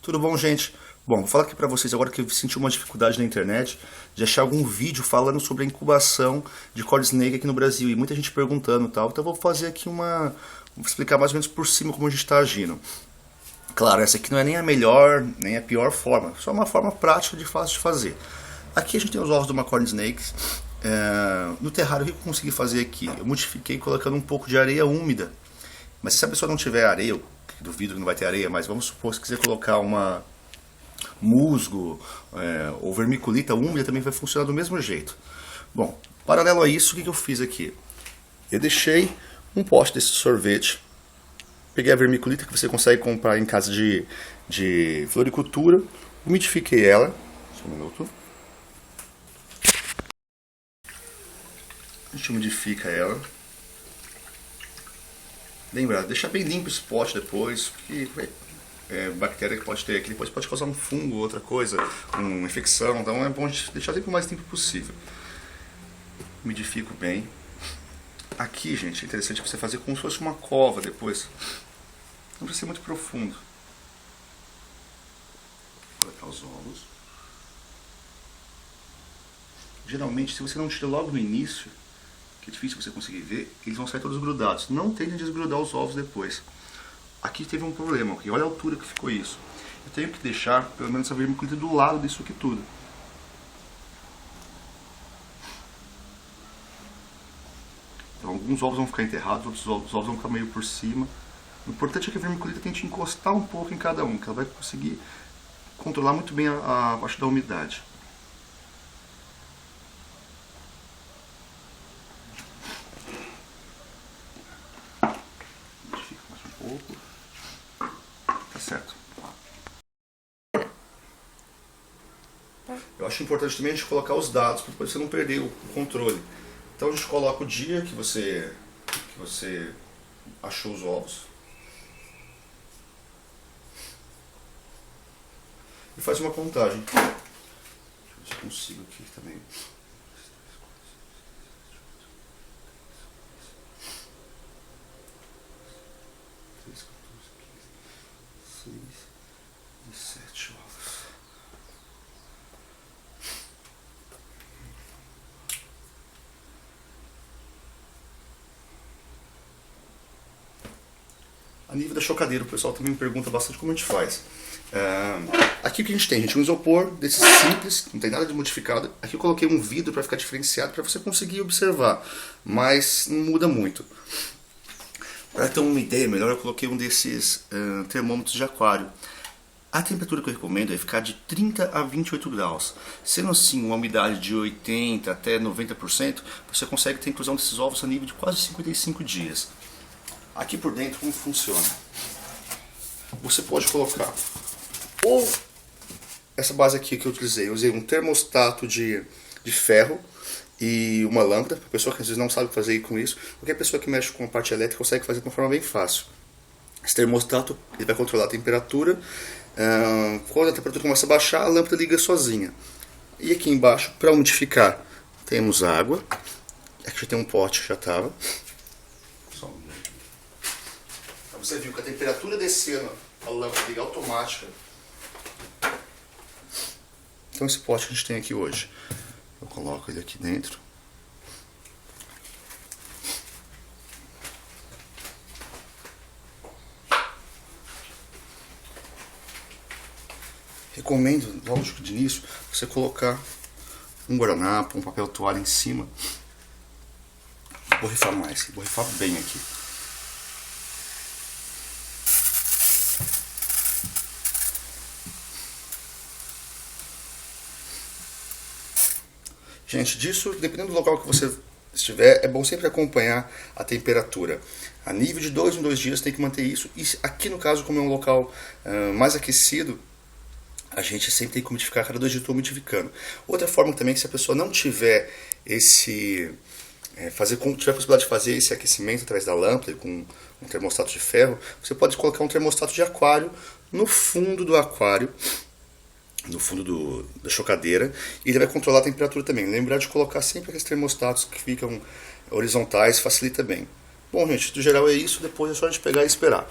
Tudo bom, gente? Bom, vou falar aqui pra vocês agora que eu senti uma dificuldade na internet de achar algum vídeo falando sobre a incubação de cord snake aqui no Brasil e muita gente perguntando e tal. Então eu vou fazer aqui vou explicar mais ou menos por cima como a gente está agindo. Claro, essa aqui não é nem a melhor, nem a pior forma, só uma forma prática de fácil de fazer. Aqui a gente tem os ovos de uma cord snake. No terrário, o que eu consegui fazer aqui? Eu modifiquei colocando um pouco de areia úmida. Mas se a pessoa não tiver areia, eu duvido que não vai ter areia, mas vamos supor que se quiser colocar uma musgo ou vermiculita úmida, também vai funcionar do mesmo jeito. Bom, paralelo a isso, o que eu fiz aqui? Eu deixei um pote desse sorvete, peguei a vermiculita que você consegue comprar em casa de floricultura, umidifiquei ela, só um minuto. A gente umidifica ela. Lembra, deixar bem limpo esse pote depois, porque bactéria que pode ter aqui depois pode causar um fungo, outra coisa, uma infecção, então é bom deixar sempre o mais limpo possível. Umidifico bem. Aqui, gente, é interessante você fazer como se fosse uma cova depois. Não precisa ser muito profundo. Vou colocar os ovos. Geralmente, se você não tira logo no início, que é difícil você conseguir ver, eles vão sair todos grudados. Não tentem desgrudar os ovos depois. Aqui teve um problema, porque olha a altura que ficou isso. Eu tenho que deixar pelo menos essa vermiculita do lado disso aqui tudo. Então alguns ovos vão ficar enterrados, outros ovos vão ficar meio por cima. O importante é que a vermiculita tente encostar um pouco em cada um, que ela vai conseguir controlar muito bem a parte da umidade. Tá certo. Eu acho importante também a gente colocar os dados para você não perder o controle. Então a gente coloca o dia que você achou os ovos e faz uma contagem. Deixa eu ver se eu consigo aqui também. 6 e 7 ovos. A nível da chocadeira, o pessoal também me pergunta bastante como a gente faz. Aqui o que a gente tem? A gente tem um isopor desses simples, não tem nada de modificado. Aqui eu coloquei um vidro para ficar diferenciado, para você conseguir observar, mas não muda muito. Para ter uma ideia melhor, eu coloquei um desses termômetros de aquário. A temperatura que eu recomendo é ficar de 30 a 28 graus. Sendo assim, uma umidade de 80 até 90%, você consegue ter inclusão desses ovos a nível de quase 55 dias. Aqui por dentro, como funciona? Você pode colocar ou essa base aqui que eu usei um termostato de ferro e uma lâmpada, para a pessoa que às vezes não sabe fazer com isso. Qualquer pessoa que mexe com a parte elétrica consegue fazer de uma forma bem fácil. Esse termostato ele vai controlar a temperatura. Quando a temperatura começa a baixar, a lâmpada liga sozinha. E aqui embaixo, para umidificar, temos água. Aqui já tem um pote que já estava. Então você viu que a temperatura descendo, a lâmpada liga automática. Então esse pote que a gente tem aqui hoje, eu coloco ele aqui dentro. Recomendo, lógico, de início, você colocar um guardanapo, um papel toalha em cima. Borrifar mais, borrifar bem aqui. Gente, disso, dependendo do local que você estiver, é bom sempre acompanhar a temperatura. A nível de 2 em 2 dias tem que manter isso. E aqui no caso, como é um local mais aquecido, a gente sempre tem que umidificar, cada 2 dias estou umidificando. Outra forma também, se a pessoa não tiver tiver a possibilidade de fazer esse aquecimento através da lâmpada com um termostato de ferro, você pode colocar um termostato de aquário no fundo do aquário, no fundo da chocadeira, e ele vai controlar a temperatura também. Lembrar de colocar sempre aqueles termostatos que ficam horizontais, facilita bem. Bom, gente, no geral é isso, depois é só a gente pegar e esperar.